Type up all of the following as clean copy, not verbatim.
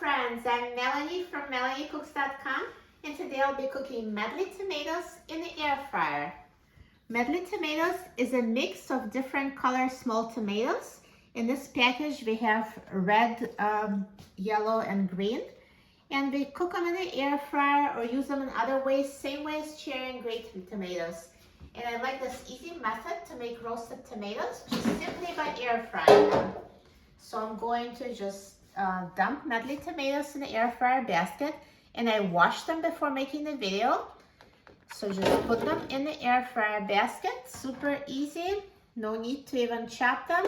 friends, I'm Melanie from MelanieCooks.com, and today I'll be cooking Medley tomatoes in the air fryer. Medley tomatoes is a mix of different color small tomatoes. In this package we have red, yellow and green, and we cook them in the air fryer or use them in other ways, same way as cherry and grape tomatoes. And I like this easy method to make roasted tomatoes just simply by air frying them. So I'm going to just dump Medley tomatoes in the air fryer basket, and I washed them before making the video. So just put them in the air fryer basket, super easy, no need to even chop them.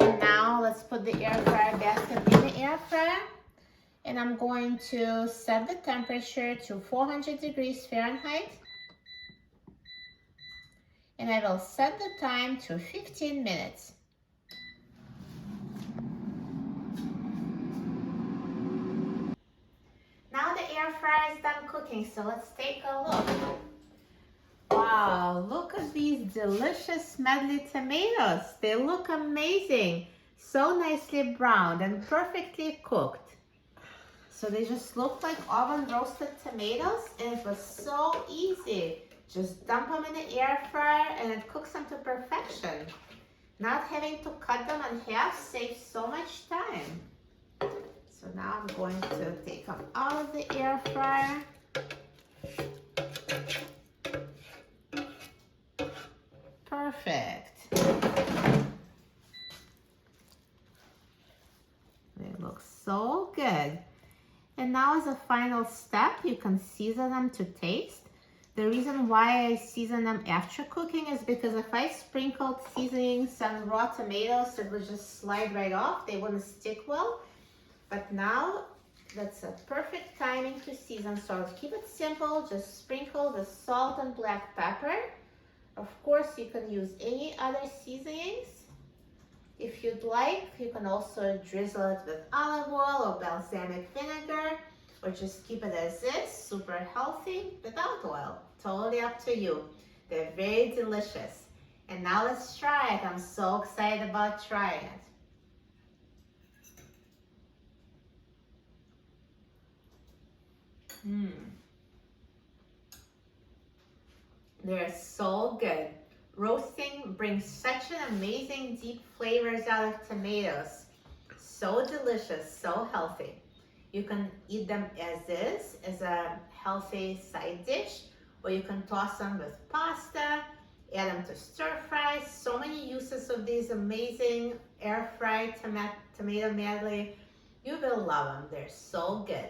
And now let's put the air fryer basket in the air fryer, and I'm going to set the temperature to 400 degrees Fahrenheit, and I will set the time to 15 minutes. Now the air fryer is done cooking, so let's take a look. Wow, look at these delicious Medley tomatoes. They look amazing. So nicely browned and perfectly cooked. So they just look like oven roasted tomatoes, and it was so easy. Just dump them in the air fryer and it cooks them to perfection. Not having to cut them in half saves so much time. So now I'm going to take them out of the air fryer. Perfect. They look so good. And now as a final step, you can season them to taste. The reason why I season them after cooking is because if I sprinkled seasonings on raw tomatoes, it would just slide right off. They wouldn't stick well. But now that's a perfect timing to season. So I'll keep it simple. Just sprinkle the salt and black pepper. Of course, you can use any other seasonings. If you'd like, you can also drizzle it with olive oil or balsamic vinegar, or just keep it as is, super healthy, without oil. Totally up to you. They're very delicious. And now let's try it. I'm so excited about trying it. They're so good. Roasting brings such an amazing deep flavors out of tomatoes. So delicious, so healthy. You can eat them as is, as a healthy side dish, or you can toss them with pasta, add them to stir fries. So many uses of these amazing air fried tomato medley. You will love them. They're so good.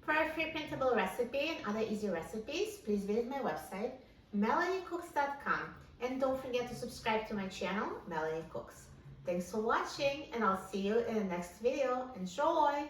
For a free printable recipe and other easy recipes, please visit my website, MelanieCooks.com. And don't forget to subscribe to my channel, Melanie Cooks. Thanks for watching, and I'll see you in the next video. Enjoy!